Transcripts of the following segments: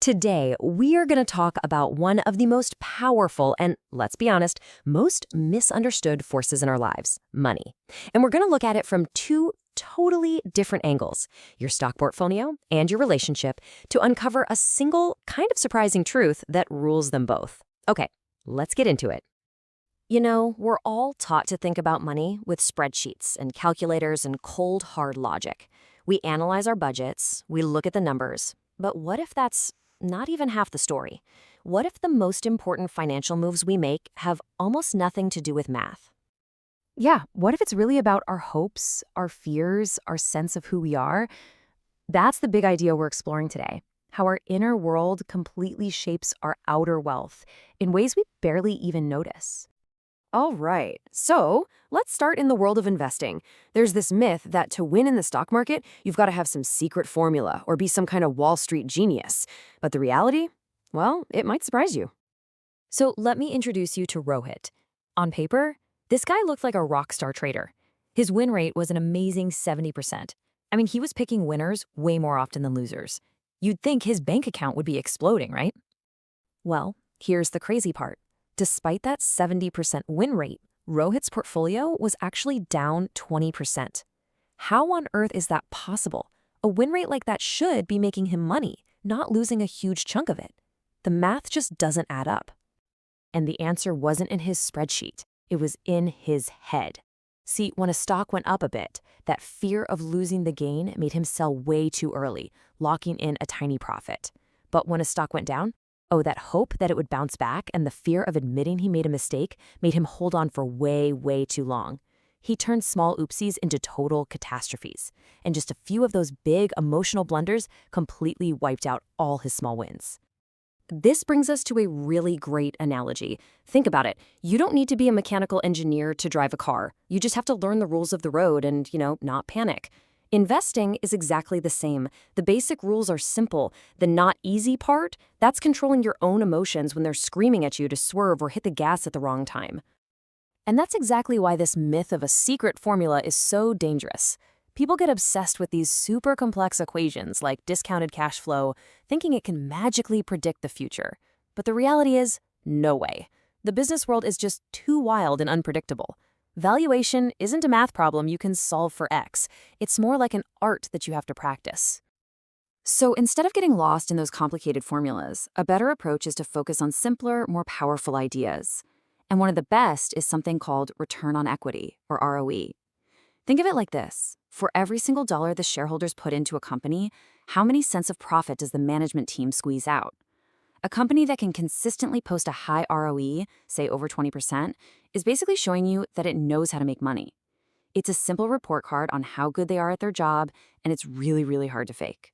Today, we are going to talk about one of the most powerful and, let's be honest, most misunderstood forces in our lives, money. And we're going to look at it from two totally different angles, your stock portfolio and your relationship, to uncover a single, kind of surprising truth that rules them both. Okay, let's get into it. You know, we're all taught to think about money with spreadsheets and calculators and cold, hard logic. We analyze our budgets, we look at the numbers, but what if that's not even half the story? What if the most important financial moves we make have almost nothing to do with math? Yeah, what if it's really about our hopes, our fears, our sense of who we are? That's the big idea we're exploring today. How our inner world completely shapes our outer wealth in ways we barely even notice. All right, so let's start in the world of investing. There's this myth that to win in the stock market, you've got to have some secret formula or be some kind of Wall Street genius. But the reality? Well, it might surprise you. So let me introduce you to Rohit. On paper, this guy looked like a rock star trader. His win rate was an amazing 70%. I mean, he was picking winners way more often than losers. You'd think his bank account would be exploding, right? Well, here's the crazy part. Despite that 70% win rate, Rohit's portfolio was actually down 20%. How on earth is that possible? A win rate like that should be making him money, not losing a huge chunk of it. The math just doesn't add up. And the answer wasn't in his spreadsheet. It was in his head. See, when a stock went up a bit, that fear of losing the gain made him sell way too early, locking in a tiny profit. But when a stock went down, that hope that it would bounce back and the fear of admitting he made a mistake made him hold on for way, way too long. He turned small oopsies into total catastrophes, and just a few of those big emotional blunders completely wiped out all his small wins. This brings us to a really great analogy. Think about it. You don't need to be a mechanical engineer to drive a car. You just have to learn the rules of the road and, not panic. Investing is exactly the same. The basic rules are simple. The not easy part, that's controlling your own emotions when they're screaming at you to swerve or hit the gas at the wrong time. And that's exactly why this myth of a secret formula is so dangerous. People get obsessed with these super complex equations like discounted cash flow, thinking it can magically predict the future. But the reality is, no way. The business world is just too wild and unpredictable. Valuation isn't a math problem you can solve for X. It's more like an art that you have to practice. So instead of getting lost in those complicated formulas, a better approach is to focus on simpler, more powerful ideas. And one of the best is something called return on equity, or ROE. Think of it like this. For every single dollar the shareholders put into a company, how many cents of profit does the management team squeeze out? A company that can consistently post a high ROE, say over 20%, is basically showing you that it knows how to make money. It's a simple report card on how good they are at their job, and it's really, really hard to fake.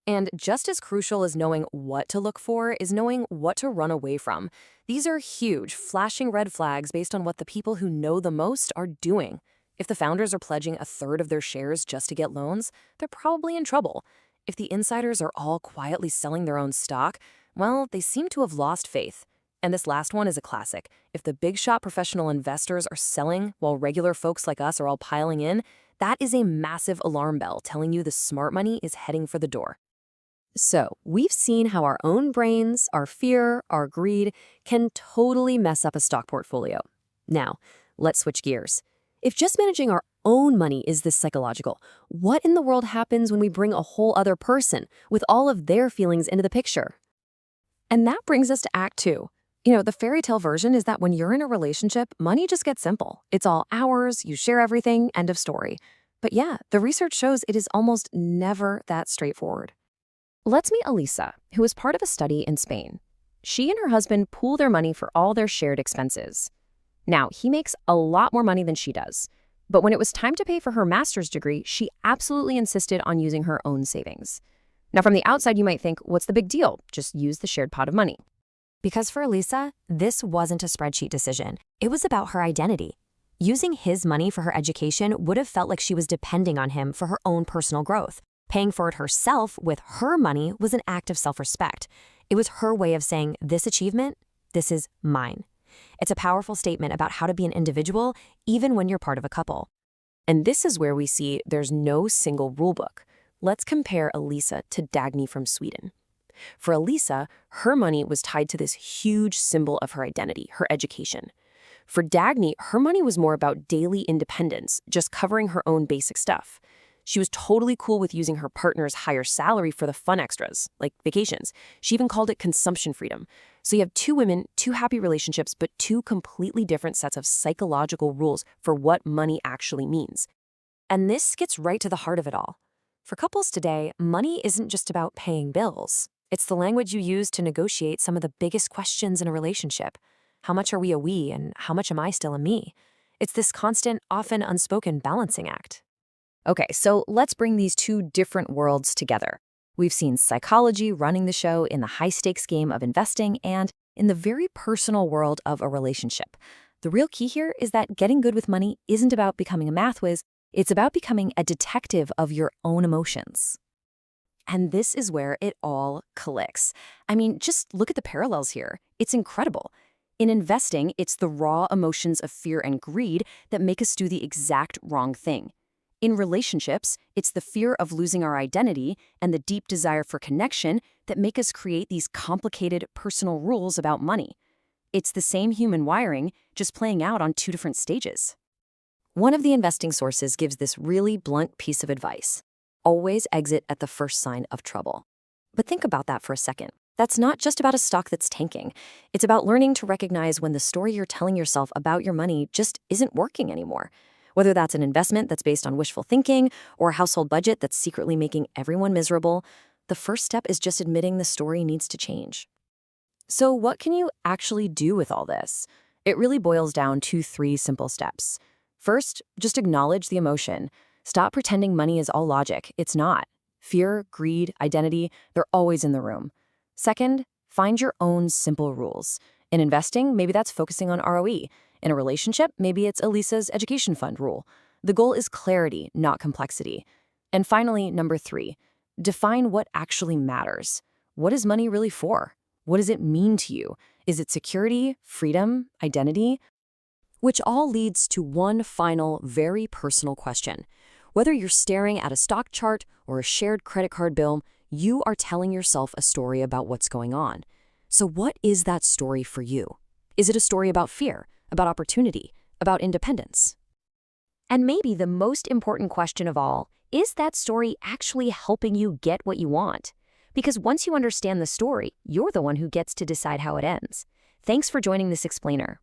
And just as crucial as knowing what to look for is knowing what to run away from. These are huge, flashing red flags based on what the people who know the most are doing. If the founders are pledging a third of their shares just to get loans, they're probably in trouble. If the insiders are all quietly selling their own stock, well, they seem to have lost faith. And this last one is a classic. If the big shot professional investors are selling while regular folks like us are all piling in, that is a massive alarm bell telling you the smart money is heading for the door. So, we've seen how our own brains, our fear, our greed can totally mess up a stock portfolio. Now, let's switch gears. If just managing our own money is this psychological, what in the world happens when we bring a whole other person with all of their feelings into the picture? And that brings us to Act 2. The fairy tale version is that when you're in a relationship, money just gets simple. It's all ours, you share everything, end of story. But yeah, the research shows it is almost never that straightforward. Let's meet Elisa, who is part of a study in Spain. She and her husband pool their money for all their shared expenses. Now, he makes a lot more money than she does. But when it was time to pay for her master's degree, she absolutely insisted on using her own savings. Now, from the outside, you might think, what's the big deal? Just use the shared pot of money. Because for Elisa, this wasn't a spreadsheet decision. It was about her identity. Using his money for her education would have felt like she was depending on him for her own personal growth. Paying for it herself with her money was an act of self-respect. It was her way of saying, this achievement, this is mine. It's a powerful statement about how to be an individual, even when you're part of a couple. And this is where we see there's no single rule book. Let's compare Elisa to Dagny from Sweden. For Elisa, her money was tied to this huge symbol of her identity, her education. For Dagny, her money was more about daily independence, just covering her own basic stuff. She was totally cool with using her partner's higher salary for the fun extras, like vacations. She even called it consumption freedom. So you have two women, two happy relationships, but two completely different sets of psychological rules for what money actually means. And this gets right to the heart of it all. For couples today, money isn't just about paying bills. It's the language you use to negotiate some of the biggest questions in a relationship. How much are we a we, and how much am I still a me? It's this constant, often unspoken balancing act. Okay, so let's bring these two different worlds together. We've seen psychology running the show in the high-stakes game of investing and in the very personal world of a relationship. The real key here is that getting good with money isn't about becoming a math whiz, it's about becoming a detective of your own emotions. And this is where it all clicks. I mean, just look at the parallels here. It's incredible. In investing, it's the raw emotions of fear and greed that make us do the exact wrong thing. In relationships, it's the fear of losing our identity and the deep desire for connection that make us create these complicated personal rules about money. It's the same human wiring, just playing out on two different stages. One of the investing sources gives this really blunt piece of advice. Always exit at the first sign of trouble. But think about that for a second. That's not just about a stock that's tanking. It's about learning to recognize when the story you're telling yourself about your money just isn't working anymore. Whether that's an investment that's based on wishful thinking or a household budget that's secretly making everyone miserable, the first step is just admitting the story needs to change. So what can you actually do with all this? It really boils down to 3 simple steps. First, just acknowledge the emotion. Stop pretending money is all logic. It's not. Fear, greed, identity, they're always in the room. Second, find your own simple rules. In investing, maybe that's focusing on ROE. In a relationship, maybe it's Elisa's education fund rule. The goal is clarity, not complexity. And finally, number 3, define what actually matters. What is money really for? What does it mean to you? Is it security, freedom, identity? Which all leads to one final, very personal question. Whether you're staring at a stock chart or a shared credit card bill, you are telling yourself a story about what's going on. So what is that story for you? Is it a story about fear, about opportunity, about independence? And maybe the most important question of all, is that story actually helping you get what you want? Because once you understand the story, you're the one who gets to decide how it ends. Thanks for joining this explainer.